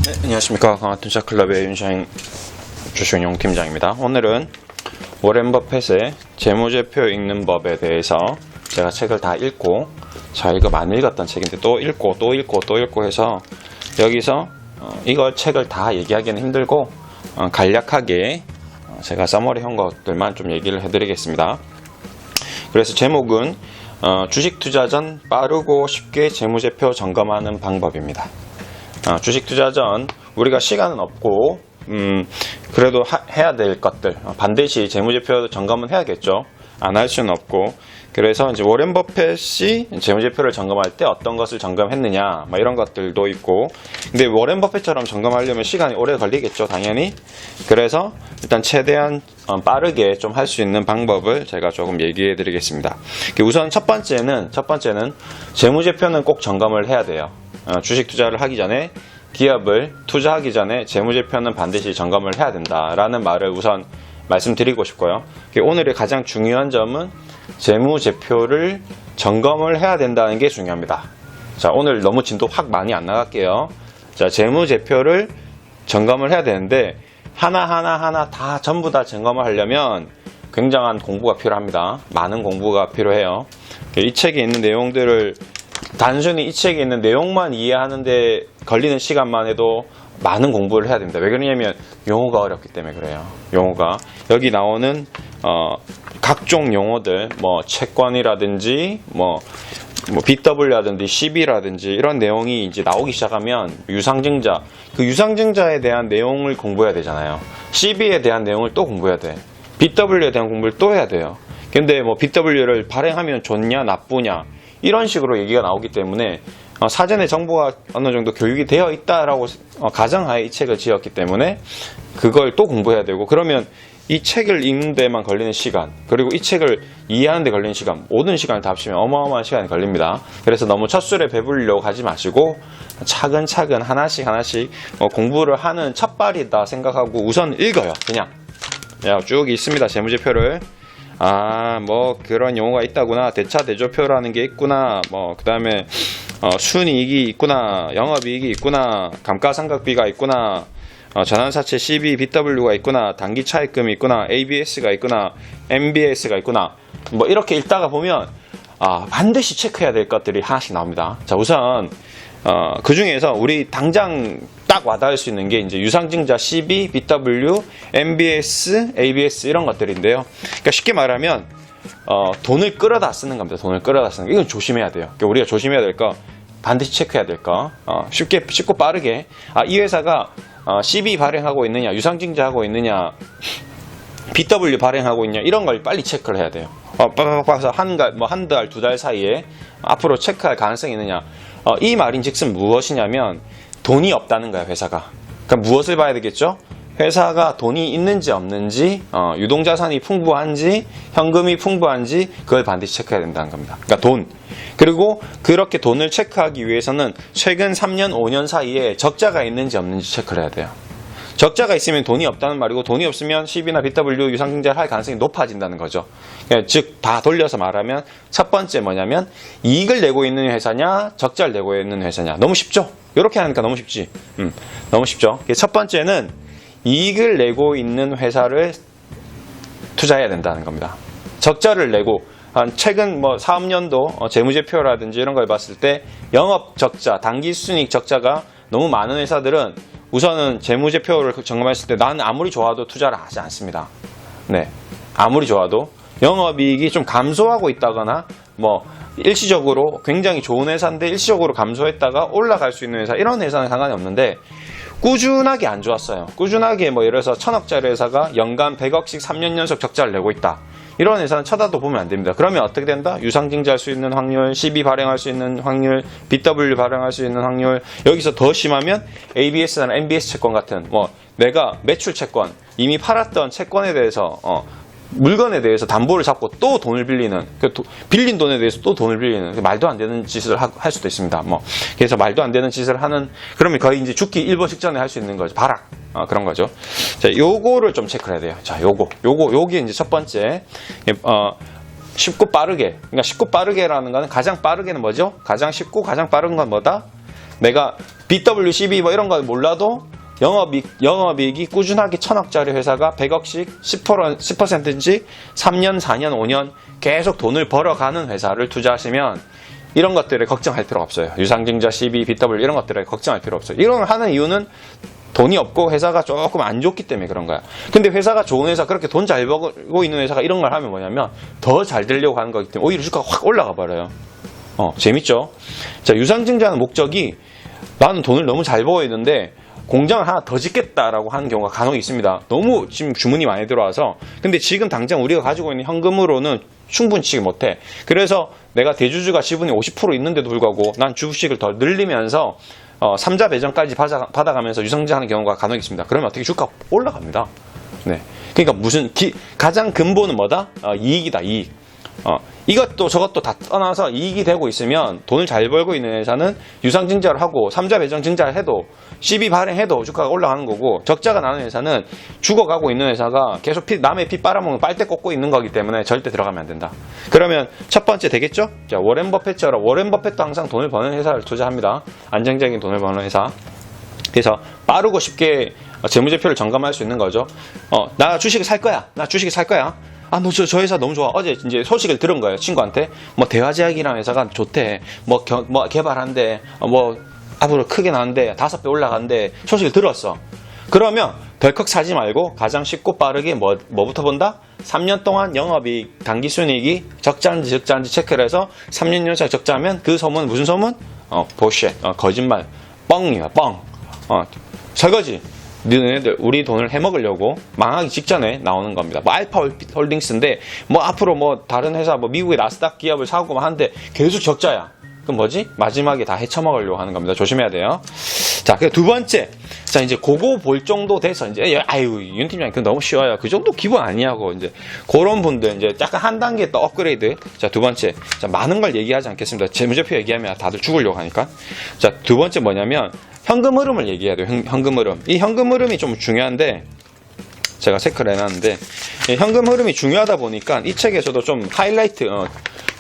네, 안녕하십니까. 강화투자클럽의 윤샤인 주식용 팀장입니다. 오늘은 워렌 버핏의 재무제표 읽는 법에 대해서 제가 책을 다 읽고, 이거 많이 읽었던 책인데 또 읽고 해서 여기서 이걸 책을 다 얘기하기는 힘들고 간략하게 제가 서머리 한 것들만 좀 얘기를 해드리겠습니다. 그래서 제목은 주식 투자 전 빠르고 쉽게 재무제표 점검하는 방법입니다. 주식 투자 전 우리가 시간은 없고 그래도 해야 될 것들, 반드시 재무제표 점검은 해야겠죠. 안 할 수는 없고, 그래서 이제 워렌 버핏이 재무제표를 점검할 때 어떤 것을 점검했느냐, 이런 것들도 있고, 근데 워렌 버핏처럼 점검하려면 시간이 오래 걸리겠죠, 당연히. 그래서 일단 최대한 빠르게 좀 할 수 있는 방법을 제가 조금 얘기해 드리겠습니다. 우선 첫 번째는 재무제표는 꼭 점검을 해야 돼요. 주식 투자를 하기 전에, 기업을 투자하기 전에 재무제표는 반드시 점검을 해야 된다라는 말을 우선 말씀드리고 싶고요. 오늘의 가장 중요한 점은 재무제표를 점검을 해야 된다는 게 중요합니다. 자, 오늘 너무 진도 확 많이 안 나갈게요. 자, 재무제표를 점검을 해야 되는데 하나하나 다 전부 다 점검을 하려면 굉장한 공부가 필요합니다. 많은 공부가 필요해요. 이 책에 있는 내용들을 단순히 이 책에 있는 내용만 이해하는데 걸리는 시간만 해도 많은 공부를 해야 됩니다. 왜 그러냐면 용어가 어렵기 때문에 그래요. 용어가 여기 나오는 각종 용어들, 채권이라든지 BW라든지 CB라든지 이런 내용이 이제 나오기 시작하면 유상증자, 그 유상증자에 대한 내용을 공부해야 되잖아요. CB에 대한 내용을 또 공부해야 돼. BW에 대한 공부를 또 해야 돼요. 근데 BW를 발행하면 좋냐 나쁘냐 이런 식으로 얘기가 나오기 때문에 사전에 정보가 어느 정도 교육이 되어 있다라고 가정하에 이 책을 지었기 때문에 그걸 또 공부해야 되고, 그러면 이 책을 읽는 데만 걸리는 시간, 그리고 이 책을 이해하는 데 걸리는 시간, 모든 시간을 다 합치면 어마어마한 시간이 걸립니다. 그래서 너무 첫술에 배부르려고 하지 마시고 차근차근 하나씩 공부를 하는 첫발이다 생각하고 우선 읽어요. 그냥 쭉 있습니다. 재무제표를. 그런 용어가 있다구나. 대차대조표라는 게 있구나. 그 다음에 순이익이 있구나. 영업이익이 있구나. 감가상각비가 있구나. 전환사채 CB, BW가 있구나. 단기차익금이 있구나. ABS가 있구나. MBS가 있구나. 이렇게 읽다가 보면 반드시 체크해야 될 것들이 하나씩 나옵니다. 자, 우선 그 중에서 우리 당장 딱 와닿을 수 있는 게 이제 유상증자 CB, BW, MBS, ABS 이런 것들인데요. 그러니까 쉽게 말하면 돈을 끌어다 쓰는 겁니다. 돈을 끌어다 쓰는 거. 이건 조심해야 돼요. 그러니까 우리가 조심해야 될 거, 반드시 체크해야 될 거, 쉽고 빠르게 이 회사가 CB 발행하고 있느냐, 유상증자하고 있느냐, BW 발행하고 있냐, 이런 걸 빨리 체크를 해야 돼요. 빠바바바서 한 달, 두 달 사이에 앞으로 체크할 가능성이 있느냐. 이 말인즉슨 무엇이냐면 돈이 없다는 거야, 회사가. 그러니까 무엇을 봐야 되겠죠? 회사가 돈이 있는지 없는지, 유동자산이 풍부한지, 현금이 풍부한지, 그걸 반드시 체크해야 된다는 겁니다. 그러니까 돈. 그리고 그렇게 돈을 체크하기 위해서는 최근 3년, 5년 사이에 적자가 있는지 없는지 체크를 해야 돼요. 적자가 있으면 돈이 없다는 말이고, 돈이 없으면 CB나 BW 유상증자를 할 가능성이 높아진다는 거죠. 즉, 다 돌려서 말하면 첫 번째 뭐냐면 이익을 내고 있는 회사냐, 적자를 내고 있는 회사냐. 너무 쉽죠? 이렇게 하니까 너무 쉽지. 너무 쉽죠? 첫 번째는 이익을 내고 있는 회사를 투자해야 된다는 겁니다. 적자를 내고, 최근 사업년도 재무제표라든지 이런 걸 봤을 때 영업 적자, 당기순이익 적자가 너무 많은 회사들은 우선은 재무제표를 점검했을 때 나는 아무리 좋아도 투자를 하지 않습니다. 네, 아무리 좋아도 영업이익이 좀 감소하고 있다거나 일시적으로 굉장히 좋은 회사인데 일시적으로 감소했다가 올라갈 수 있는 회사, 이런 회사는 상관이 없는데 꾸준하게 안 좋았어요. 꾸준하게 예를 들어서 1000억짜리 회사가 연간 100억씩 3년 연속 적자를 내고 있다. 이런 회사는 쳐다도 보면 안 됩니다. 그러면 어떻게 된다? 유상증자할 수 있는 확률, CB 발행할 수 있는 확률, BW 발행할 수 있는 확률, 여기서 더 심하면 ABS나 MBS 채권 같은 내가 매출 채권, 이미 팔았던 채권에 대해서 물건에 대해서 담보를 잡고 또 돈을 빌리는, 빌린 돈에 대해서 또 돈을 빌리는 말도 안 되는 짓을 할 수도 있습니다. 그래서 말도 안 되는 짓을 하는, 그러면 거의 이제 죽기 일보 직전에 할 수 있는 거죠. 발악. 그런 거죠. 자, 요거를 좀 체크를 해야 돼요. 자, 요게 이제 첫 번째. 쉽고 빠르게. 그러니까 쉽고 빠르게라는 거는 가장 빠르게는 뭐죠? 가장 쉽고 가장 빠른 건 뭐다? 내가 BWCB 뭐 이런 거 몰라도 영업이익이 꾸준하게 1000억짜리 회사가 100억씩 10%인지 3년, 4년, 5년 계속 돈을 벌어가는 회사를 투자하시면 이런 것들에 걱정할 필요가 없어요. 유상증자, CB, BW 이런 것들에 걱정할 필요 없어요. 이런 걸 하는 이유는 돈이 없고 회사가 조금 안 좋기 때문에 그런 거야. 근데 회사가 좋은 회사, 그렇게 돈 잘 벌고 있는 회사가 이런 걸 하면 뭐냐면 더 잘 되려고 하는 거기 때문에 오히려 주가가 확 올라가 버려요. 재밌죠? 자, 유상증자는 목적이 나는 돈을 너무 잘 벌고 있는데 공장을 하나 더 짓겠다라고 하는 경우가 간혹 있습니다. 너무 지금 주문이 많이 들어와서. 근데 지금 당장 우리가 가지고 있는 현금으로는 충분히 치지 못해. 그래서 내가 대주주가 지분이 50% 있는데도 불구하고 난 주식을 더 늘리면서 3자 배정까지 받아가면서 유상증자하는 경우가 간혹 있습니다. 그러면 어떻게 주가가 올라갑니다. 네. 그러니까 가장 근본은 뭐다? 이익이다, 이익. 이것도 저것도 다 떠나서 이익이 되고 있으면 돈을 잘 벌고 있는 회사는 유상증자를 하고 3자 배정 증자를 해도 CB 발행해도 주가가 올라가는 거고, 적자가 나는 회사는 죽어가고 있는 회사가 계속 남의 피 빨아먹는 빨대 꽂고 있는 거기 때문에 절대 들어가면 안 된다. 그러면 첫 번째 되겠죠? 자, 워렌 버핏처럼 워렌 버핏도 항상 돈을 버는 회사를 투자합니다. 안정적인 돈을 버는 회사. 그래서 빠르고 쉽게 재무제표를 점검할 수 있는 거죠. 나 주식을 살 거야. 나 주식을 살 거야. 저 회사 너무 좋아. 어제 이제 소식을 들은 거예요. 친구한테. 대화제약이라는 회사가 좋대. 개발한대. 앞으로 크게 나는데 5배 올라간대. 소식을 들었어. 그러면 덜컥 사지 말고 가장 쉽고 빠르게 뭐부터 본다? 3년 동안 영업이익, 당기순이익이 적자인지 체크를 해서 3년 연속 적자하면 그 소문은 무슨 소문? 보쉣. 거짓말. 뻥이야, 뻥. 설거지. 너네들 우리 돈을 해먹으려고 망하기 직전에 나오는 겁니다. 알파 홀딩스인데 앞으로 다른 회사 미국의 나스닥 기업을 사고 하는데 계속 적자야. 그럼 뭐지? 마지막에 다 헤쳐먹으려고 하는 겁니다. 조심해야 돼요. 자, 그 두 번째. 자, 이제 그거 볼 정도 돼서 이제 윤 팀장님 그거 너무 쉬워요. 그 정도 기본 아니냐고 이제 그런 분들 이제 약간 한 단계 더 업그레이드. 자, 두 번째. 자, 많은 걸 얘기하지 않겠습니다. 재무제표 얘기하면 다들 죽으려고 하니까. 자, 두 번째 뭐냐면 현금 흐름을 얘기해야 돼요. 현금 흐름. 이 현금 흐름이 좀 중요한데 제가 체크를 해놨는데 현금 흐름이 중요하다 보니까 이 책에서도 좀 하이라이트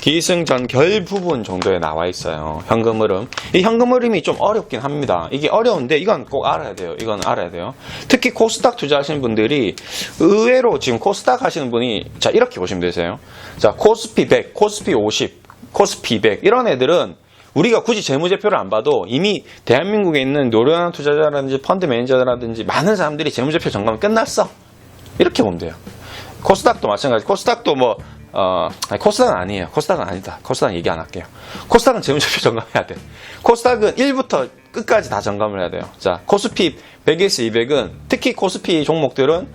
기승전결 부분 정도에 나와 있어요. 현금 흐름. 이 현금 흐름이 좀 어렵긴 합니다. 이게 어려운데 이건 꼭 알아야 돼요. 이건 알아야 돼요. 특히 코스닥 투자하시는 분들이 의외로 지금 코스닥 하시는 분이 자 이렇게 보시면 되세요. 자, 코스피 100, 코스피 50, 코스피 200 이런 애들은 우리가 굳이 재무제표를 안 봐도 이미 대한민국에 있는 노련한 투자자라든지 펀드 매니저라든지 많은 사람들이 재무제표 점검이 끝났어. 이렇게 보면 돼요. 코스닥도 마찬가지. 코스닥도 코스닥은 아니에요. 코스닥은 아니다. 코스닥은 얘기 안 할게요. 코스닥은 재무제표 점검해야 돼. 코스닥은 1부터 끝까지 다 점검을 해야 돼요. 자, 코스피 100에서 200은 특히 코스피 종목들은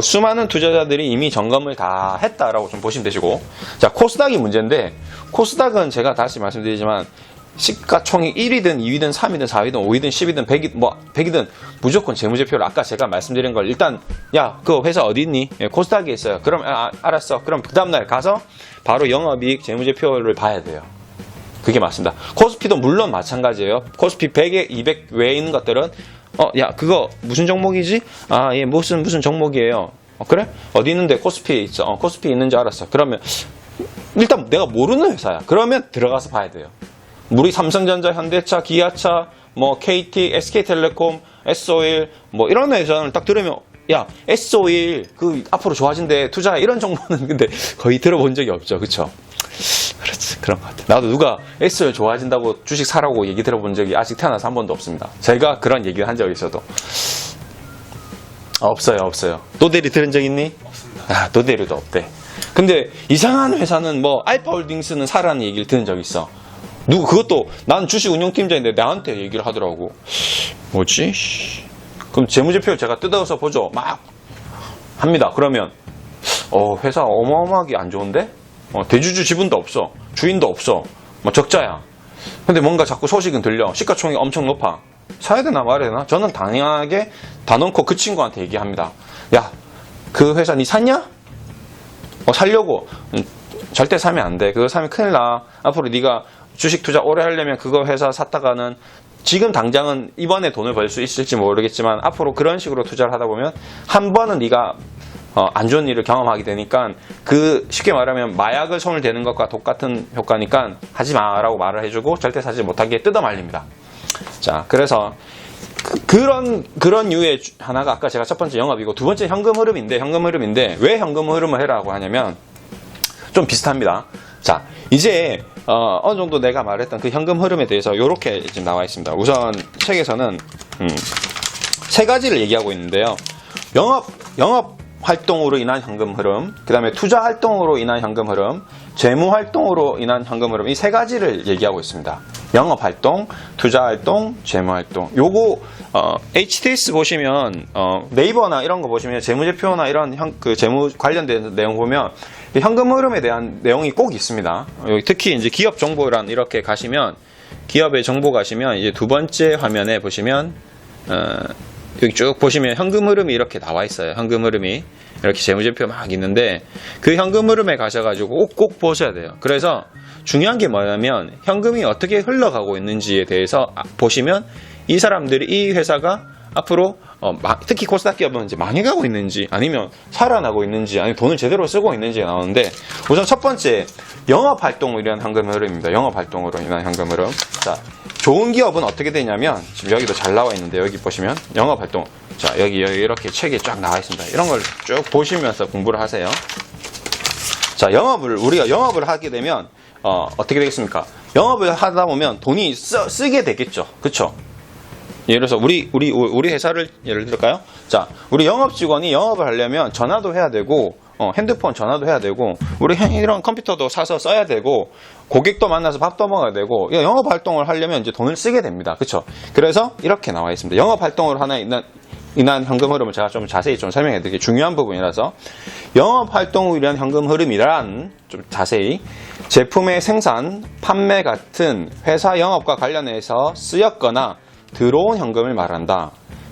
수많은 투자자들이 이미 점검을 다 했다라고 좀 보시면 되시고, 자, 코스닥이 문제인데 코스닥은 제가 다시 말씀드리지만 시가총액 1위든 2위든 3위든 4위든 5위든 10위든 100이든 무조건 재무제표를 아까 제가 말씀드린 걸 일단 그 회사 어디 있니? 코스닥에 있어요. 그럼 알았어. 그럼 그 다음날 가서 바로 영업이익 재무제표를 봐야 돼요. 그게 맞습니다. 코스피도 물론 마찬가지예요. 코스피 100에 200 외에 있는 것들은 그거 무슨 종목이지? 무슨 종목이에요. 그래? 어디 있는데? 코스피에 있어. 코스피에 있는 줄 알았어. 그러면 일단 내가 모르는 회사야. 그러면 들어가서 봐야 돼요. 우리 삼성전자, 현대차, 기아차, KT, SK텔레콤, S-오일 이런 회사를 딱 들으면 S-오일 앞으로 좋아진대 투자해 이런 정보는 근데 거의 들어본 적이 없죠. 그쵸? 그렇지. 그런 것 같아. 나도 누가 S-오일 좋아진다고 주식 사라고 얘기 들어본 적이 아직 태어나서 한 번도 없습니다. 제가 그런 얘기를 한 적이 있어도 없어요. 노대리 들은 적 있니? 없습니다. 노대리도 없대. 근데 이상한 회사는 알파홀딩스는 사라는 얘기를 들은 적 있어. 그것도 난 주식 운용팀장인데 나한테 얘기를 하더라고. 뭐지? 그럼 재무제표 제가 뜯어서 보죠. 막 합니다. 그러면 회사 어마어마하게 안 좋은데? 대주주 지분도 없어. 주인도 없어. 적자야. 근데 뭔가 자꾸 소식은 들려. 시가총액이 엄청 높아. 사야 되나 말아야 되나? 저는 당연하게 단언코 그 친구한테 얘기합니다. 그 회사 니 샀냐? 살려고. 절대 사면 안 돼. 그거 사면 큰일 나. 앞으로 네가 주식 투자 오래 하려면 그거 회사 샀다가는 지금 당장은 이번에 돈을 벌 수 있을지 모르겠지만 앞으로 그런 식으로 투자를 하다 보면 한 번은 네가 안 좋은 일을 경험하게 되니까 쉽게 말하면 마약을 손을 대는 것과 똑같은 효과니까 하지 마라고 말을 해주고 절대 사지 못하게 뜯어 말립니다. 자, 그래서 그런 유의 하나가 아까 제가 첫 번째 영업이고 두 번째 현금 흐름인데 왜 현금 흐름을 해라고 하냐면 좀 비슷합니다. 자, 이제 어느 정도 내가 말했던 그 현금 흐름에 대해서 이렇게 지금 나와 있습니다. 우선 책에서는 세 가지를 얘기하고 있는데요. 영업 활동으로 인한 현금 흐름, 그 다음에 투자 활동으로 인한 현금 흐름, 재무 활동으로 인한 현금 흐름, 이 세 가지를 얘기하고 있습니다. 영업 활동, 투자 활동, 재무 활동. 요거 HTS 보시면 네이버나 이런 거 보시면 재무제표나 이런 그 재무 관련된 내용 보면 현금 흐름에 대한 내용이 꼭 있습니다. 여기 특히 이제 기업 정보란 이렇게 가시면 기업의 정보 가시면 이제 두 번째 화면에 보시면 여기 쭉 보시면 현금 흐름이 이렇게 나와 있어요. 현금 흐름이 이렇게 재무제표 막 있는데 그 현금 흐름에 가셔가지고 꼭 보셔야 돼요. 그래서 중요한 게 뭐냐면 현금이 어떻게 흘러가고 있는지에 대해서 보시면 이 사람들이 이 회사가 앞으로 특히 코스닥 기업은 이제 망해가고 있는지 아니면 살아나고 있는지 아니면 돈을 제대로 쓰고 있는지 나오는데 우선 첫 번째 영업 활동으로 인한 현금 흐름입니다. 영업 활동으로 인한 현금 흐름. 자, 좋은 기업은 어떻게 되냐면 지금 여기도 잘 나와 있는데 여기 보시면 영업 활동. 자, 여기 이렇게 책에 쫙 나와 있습니다. 이런 걸 쭉 보시면서 공부를 하세요. 자, 우리가 영업을 하게 되면 어떻게 되겠습니까? 영업을 하다 보면 돈이 쓰게 되겠죠. 그쵸? 예를 들어서 우리 회사를 예를 들을까요? 자, 우리 영업 직원이 영업을 하려면 전화도 해야 되고 핸드폰 전화도 해야 되고 우리 이런 컴퓨터도 사서 써야 되고 고객도 만나서 밥도 먹어야 되고 영업 활동을 하려면 이제 돈을 쓰게 됩니다. 그렇죠? 그래서 이렇게 나와 있습니다. 영업 활동으로 하나 인한 현금 흐름을 제가 좀 자세히 좀 설명해 드릴게요. 중요한 부분이라서 영업 활동으로 인한 현금 흐름이란 좀 자세히 제품의 생산, 판매 같은 회사 영업과 관련해서 쓰였거나 들어온 현금을 말한다.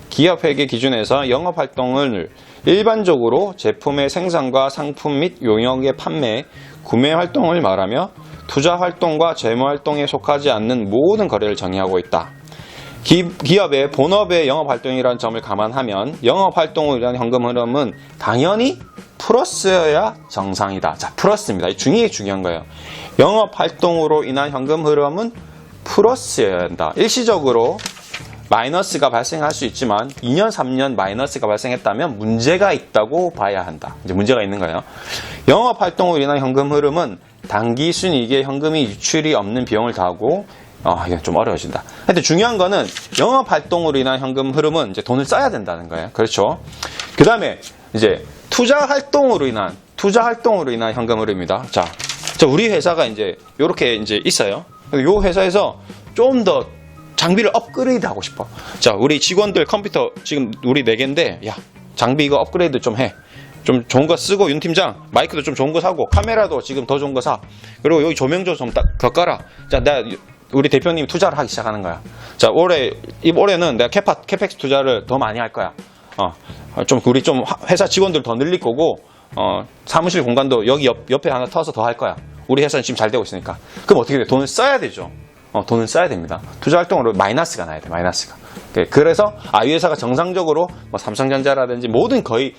기업 회계 기준에서 영업 활동을 일반적으로 제품의 생산과 상품 및 용역의 판매, 구매 활동을 말하며 투자 활동과 재무 활동에 속하지 않는 모든 거래를 정의하고 있다. 기업의 본업의 영업 활동이라는 점을 감안하면 영업 활동으로 인한 현금 흐름은 당연히 플러스여야 정상이다. 자, 플러스입니다. 이게 중요한 거예요. 영업 활동으로 인한 현금 흐름은 플러스여야 한다. 일시적으로 마이너스가 발생할 수 있지만 2년, 3년 마이너스가 발생했다면 문제가 있다고 봐야 한다. 이제 문제가 있는 거예요. 영업 활동으로 인한 현금 흐름은 단기 순이익에 현금이 유출이 없는 비용을 더하고 이건 좀 어려워진다. 하여튼 중요한 거는 영업 활동으로 인한 현금 흐름은 이제 돈을 써야 된다는 거예요. 그렇죠? 그 다음에 이제 투자 활동으로 인한 현금 흐름입니다. 자, 우리 회사가 이제 요렇게 이제 있어요. 요 회사에서 좀 더 장비를 업그레이드 하고 싶어. 자, 우리 직원들 컴퓨터 지금 우리 4개인데, 야, 장비 이거 업그레이드 좀 해. 좀 좋은 거 쓰고, 윤 팀장, 마이크도 좀 좋은 거 사고, 카메라도 지금 더 좋은 거 사. 그리고 여기 조명도 좀 더 깔아. 자, 우리 대표님이 투자를 하기 시작하는 거야. 자, 올해는 내가 캐펙스 투자를 더 많이 할 거야. 우리 회사 직원들 더 늘릴 거고, 사무실 공간도 여기 옆에 하나 터서 더 할 거야. 우리 회사는 지금 잘 되고 있으니까. 그럼 어떻게 돼? 돈을 써야 되죠. 돈을 써야 됩니다. 투자 활동으로 마이너스가 나야 돼, 마이너스가. 그래서 이 회사가 정상적으로 삼성전자라든지 모든 거의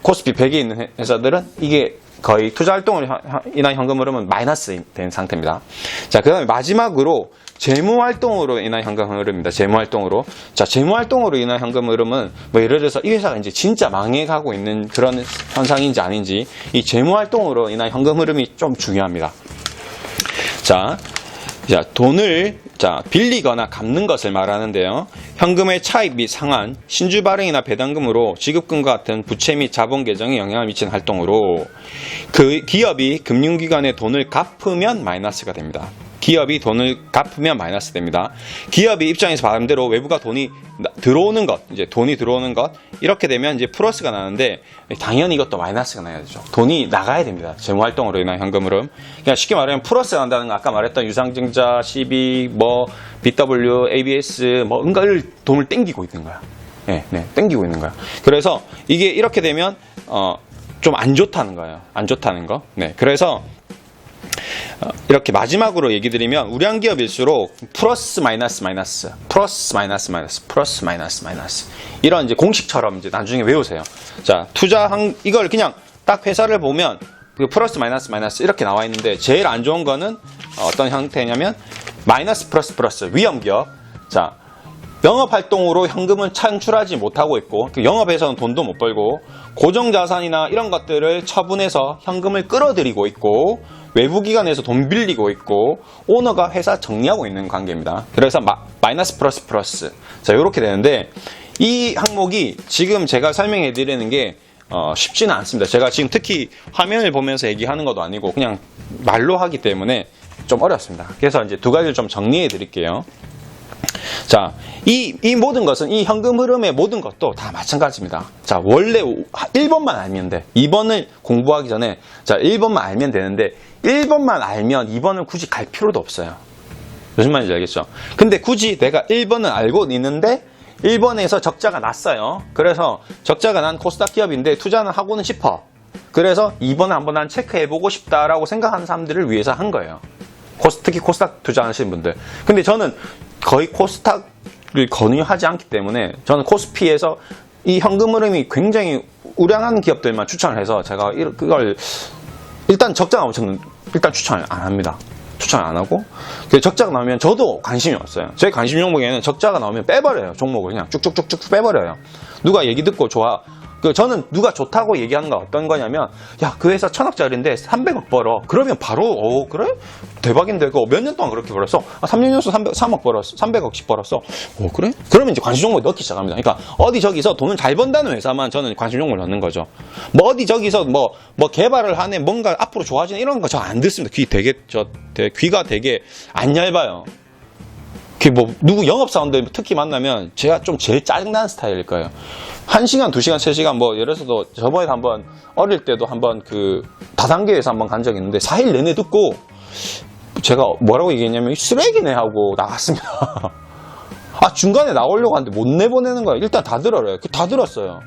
코스피 100에 있는 회사들은 이게 거의 투자 활동으로 인한 현금 흐름은 마이너스 된 상태입니다. 자, 그 다음에 마지막으로 재무 활동으로 인한 현금 흐름입니다. 재무 활동으로. 자, 재무 활동으로 인한 현금 흐름은 예를 들어서 이 회사가 이제 진짜 망해가고 있는 그런 현상인지 아닌지 이 재무 활동으로 인한 현금 흐름이 좀 중요합니다. 자, 돈을 빌리거나 갚는 것을 말하는데요. 현금의 차입 및 상환, 신주 발행이나 배당금으로 지급금과 같은 부채 및 자본 계정에 영향을 미치는 활동으로 그 기업이 금융기관에 돈을 갚으면 마이너스가 됩니다. 기업이 돈을 갚으면 마이너스 됩니다. 기업이 입장에서 바람대로 외부가 돈이 들어오는 것, 돈이 들어오는 것, 이렇게 되면 이제 플러스가 나는데, 당연히 이것도 마이너스가 나야 되죠. 돈이 나가야 됩니다. 재무활동으로 인한 현금 흐름. 그냥 쉽게 말하면 플러스가 난다는 거, 아까 말했던 유상증자, CB, BW, ABS, 뭔가를 돈을 땡기고 있는 거야. 네, 땡기고 있는 거야. 그래서 이게 이렇게 되면, 좀 안 좋다는 거예요. 안 좋다는 거. 네, 그래서, 이렇게 마지막으로 얘기 드리면 우량 기업일수록 플러스 마이너스 이런 이제 공식처럼 이제 나중에 외우세요. 자, 이걸 그냥 딱 회사를 보면 플러스 마이너스 이렇게 나와 있는데 제일 안 좋은 거는 어떤 형태냐면 마이너스 플러스 위험 기업. 자, 영업활동으로 현금을 창출하지 못하고 있고 그 영업에서는 돈도 못 벌고 고정자산이나 이런 것들을 처분해서 현금을 끌어들이고 있고 외부기관에서 돈 빌리고 있고 오너가 회사 정리하고 있는 관계입니다. 그래서 마이너스 플러스 플러스 자 이렇게 되는데 이 항목이 지금 제가 설명해 드리는 게 쉽지는 않습니다. 제가 지금 특히 화면을 보면서 얘기하는 것도 아니고 그냥 말로 하기 때문에 좀 어렵습니다. 그래서 이제 두 가지를 좀 정리해 드릴게요. 자, 이 모든 것은 이 현금 흐름의 모든 것도 다 마찬가지입니다. 자, 원래 1번만 알면 돼. 2번을 공부하기 전에 자, 1번만 알면 되는데 1번만 알면 2번을 굳이 갈 필요도 없어요. 무슨 말인지 알겠죠? 근데 굳이 내가 1번은 알고 있는데 1번에서 적자가 났어요. 그래서 적자가 난 코스닥 기업인데 투자는 하고는 싶어. 그래서 2번을 한번 난 체크해보고 싶다라고 생각하는 사람들을 위해서 한 거예요. 특히 코스닥 투자하시는 분들. 근데 저는 거의 코스닥을 권유하지 않기 때문에 저는 코스피에서 이 현금 흐름이 굉장히 우량한 기업들만 추천을 해서 제가 그걸 일단 적자 나오면 저는 일단 추천을 안 합니다. 추천을 안 하고 적자가 나오면 저도 관심이 없어요. 제 관심 종목에는 적자가 나오면 빼버려요. 종목을 그냥 쭉쭉쭉쭉 빼버려요. 누가 얘기 듣고 좋아. 저는 누가 좋다고 얘기하는 건 어떤 거냐면 야, 그 회사 1000억짜리인데 300억 벌어. 그러면 바로 그래? 대박인데 그거 몇 년 동안 그렇게 벌었어? 3년 연속 3억 벌었어. 300억씩 벌었어. 그래? 그러면 이제 관심 종목을 넣기 시작합니다. 그러니까 어디 저기서 돈을 잘 번다는 회사만 저는 관심 종목을 넣는 거죠. 뭐 어디 저기서 뭐 개발을 하네 뭔가 앞으로 좋아지는 이런 거 저 안 듣습니다. 귀가 되게 안 얇아요. 누구 영업사원들 특히 만나면 제가 좀 제일 짜증나는 스타일일 거예요. 1시간, 2시간, 3시간 예를 들어서 저번에 한번 어릴 때도 한번 다단계에서 한번 간 적이 있는데 4일 내내 듣고 제가 뭐라고 얘기했냐면 쓰레기네 하고 나갔습니다. 중간에 나오려고 하는데 못 내보내는 거예요. 일단 다 들어요. 다 들었어요.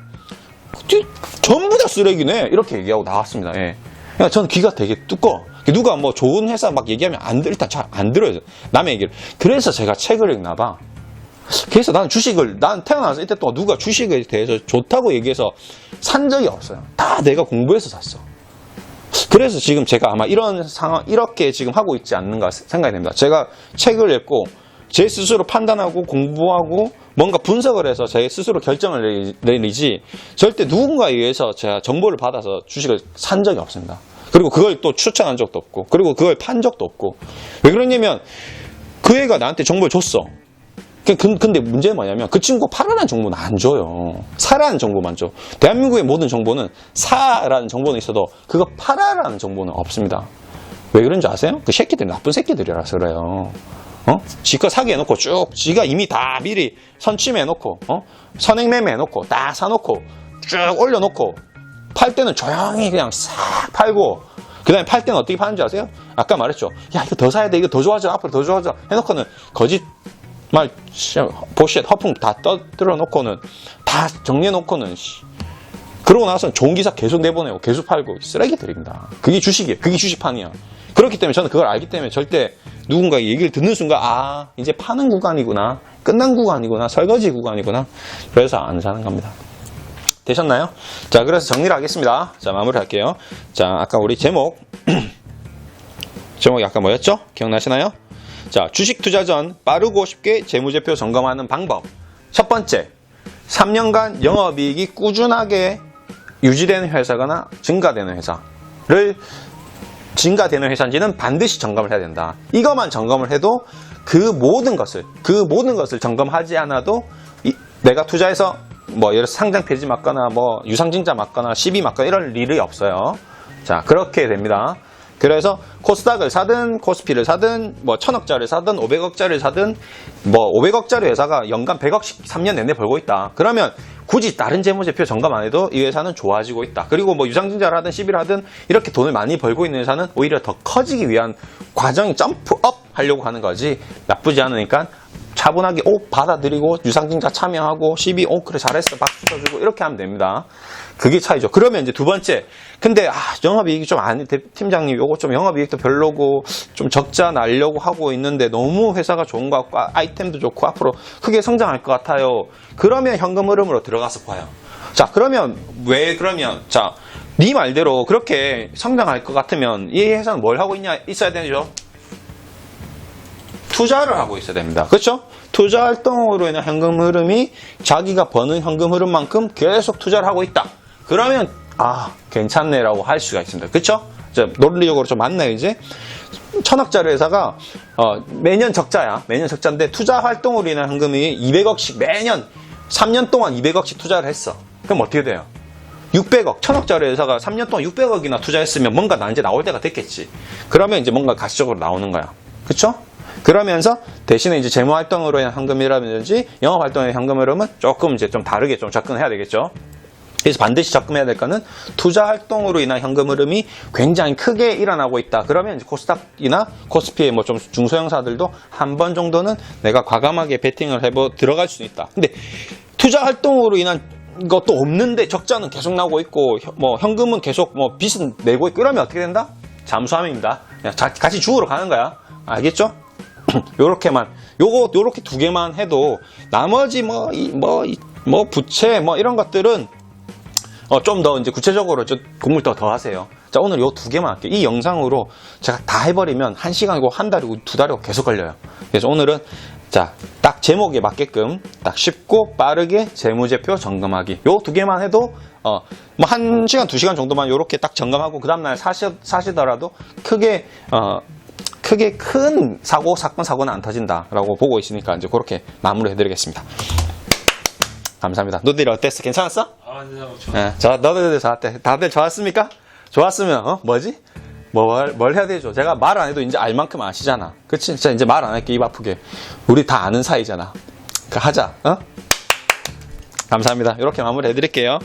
전부 다 쓰레기네 이렇게 얘기하고 나갔습니다. 예. 그러니까 저는 귀가 되게 두꺼워. 누가 좋은 회사 막 얘기하면 일단 잘 안 들어요. 남의 얘기를. 그래서 제가 책을 읽나 봐. 그래서 난 태어나서 이때 동안 누가 주식에 대해서 좋다고 얘기해서 산 적이 없어요. 다 내가 공부해서 샀어. 그래서 지금 제가 아마 이런 상황, 이렇게 지금 하고 있지 않는가 생각이 됩니다. 제가 책을 읽고 제 스스로 판단하고 공부하고 뭔가 분석을 해서 제 스스로 결정을 내리지 절대 누군가에 의해서 제가 정보를 받아서 주식을 산 적이 없습니다. 그리고 그걸 또 추천한 적도 없고 그리고 그걸 판 적도 없고 왜 그러냐면 그 애가 나한테 정보를 줬어. 근데 문제는 뭐냐면 그 친구가 팔아라는 정보는 안 줘요. 사라는 정보만 줘. 대한민국의 모든 정보는 사라는 정보는 있어도 그거 팔아라는 정보는 없습니다. 왜 그런지 아세요? 그 새끼들 나쁜 새끼들이라서 그래요. 지가 사기 해놓고 쭉 지가 이미 다 미리 선침해놓고 선행매매 해놓고 다 사놓고 쭉 올려놓고 팔 때는 조용히 그냥 싹 팔고 그 다음에 팔 때는 어떻게 파는지 아세요? 아까 말했죠. 야 이거 더 사야 돼. 이거 더 좋아져. 앞으로 더 좋아져. 해놓고는 거짓말 보쉣 허풍 다 떠들어 놓고는 다 정리해 놓고는 그러고 나서는 좋은 기사 계속 내보내고 계속 팔고 쓰레기들입니다. 그게 주식이에요. 그게 주식판이야. 그렇기 때문에 저는 그걸 알기 때문에 절대 누군가의 얘기를 듣는 순간 이제 파는 구간이구나. 끝난 구간이구나. 설거지 구간이구나. 그래서 안 사는 겁니다. 되셨나요? 자, 그래서 정리를 하겠습니다. 자, 마무리할게요. 자, 아까 우리 제목이 아까 뭐였죠? 기억나시나요? 자, 주식 투자 전 빠르고 쉽게 재무제표 점검하는 방법. 첫 번째, 3년간 영업이익이 꾸준하게 유지되는 회사거나 증가되는 회사인지는 반드시 점검을 해야 된다. 이것만 점검을 해도 그 모든 것을 점검하지 않아도 내가 투자해서 예를 들어 상장 폐지 맞거나 유상증자 맞거나 시비 맞거나 이럴 일이 없어요. 자, 그렇게 됩니다. 그래서 코스닥을 사든 코스피를 사든 1000억짜리를 사든 500억짜리를 사든 500억짜리 회사가 연간 100억씩 3년 내내 벌고 있다. 그러면 굳이 다른 재무제표 점검 안 해도 이 회사는 좋아지고 있다. 그리고 유상증자를 하든 시비를 하든 이렇게 돈을 많이 벌고 있는 회사는 오히려 더 커지기 위한 과정이 점프업 하려고 하는 거지 나쁘지 않으니까 차분하게 받아들이고 유상증자 참여하고 시비 그래 잘했어 박수 쳐주고 이렇게 하면 됩니다. 그게 차이죠. 그러면 이제 두 번째, 근데 영업이익이 좀 팀장님 요거 좀 영업이익도 별로고 좀 적자 날려고 하고 있는데 너무 회사가 좋은 것 같고 아이템도 좋고 앞으로 크게 성장할 것 같아요. 그러면 현금 흐름으로 들어가서 봐요. 자, 그러면 자, 네 말대로 그렇게 성장할 것 같으면 이 회사는 뭘 하고 있어야 되죠? 투자를 하고 있어야 됩니다. 그렇죠? 투자 활동으로 인한 현금 흐름이 자기가 버는 현금 흐름만큼 계속 투자를 하고 있다. 그러면 괜찮네라고 할 수가 있습니다. 그렇죠? 논리적으로 좀 맞나요, 이제? 1000억짜리 회사가 매년 적자야. 매년 적자인데 투자 활동으로 인한 현금이 200억씩 매년 3년 동안 200억씩 투자를 했어. 그럼 어떻게 돼요? 600억, 1000억짜리 회사가 3년 동안 600억이나 투자했으면 뭔가 이제 나올 때가 됐겠지. 그러면 이제 뭔가 가시적으로 나오는 거야. 그쵸? 그러면서 대신에 이제 재무 활동으로 인한 현금이라든지 영업 활동의 현금 흐름은 조금 이제 좀 다르게 좀 접근해야 되겠죠. 그래서 반드시 접근해야 될 거는 투자 활동으로 인한 현금 흐름이 굉장히 크게 일어나고 있다. 그러면 이제 코스닥이나 코스피의 뭐 좀 중소형사들도 한 번 정도는 내가 과감하게 베팅을 들어갈 수 있다. 근데 투자 활동으로 인한 것도 없는데 적자는 계속 나오고 있고 뭐 현금은 계속 뭐 빚은 내고 있고 이러면 어떻게 된다? 잠수함입니다. 그냥 같이 죽으러 가는 거야. 알겠죠? 요렇게만 요렇게 두 개만 해도 나머지 부채 이런 것들은 좀 더 이제 구체적으로 공부를 더 하세요. 자, 오늘 요 두 개만 할게요. 이 영상으로 제가 다 해버리면 1시간이고 한 달이고 두 달이고 계속 걸려요. 그래서 오늘은 자, 딱 제목에 맞게끔 딱 쉽고 빠르게 재무제표 점검하기. 요 두 개만 해도 뭐 1시간, 2시간 정도만 요렇게 딱 점검하고 그 다음날 사시더라도 크게 큰 사고는 안 터진다라고 보고 있으니까 이제 그렇게 마무리 해드리겠습니다. 감사합니다. 너희들 어땠어? 괜찮았어? 네, 너희들 좋았대. 다들 좋았습니까? 좋았으면 뭐지? 뭘 해야 되죠? 제가 말 안 해도 이제 알 만큼 아시잖아. 그치? 진짜 이제 말 안 할게, 입 아프게. 우리 다 아는 사이잖아. 하자. 감사합니다. 이렇게 마무리 해드릴게요.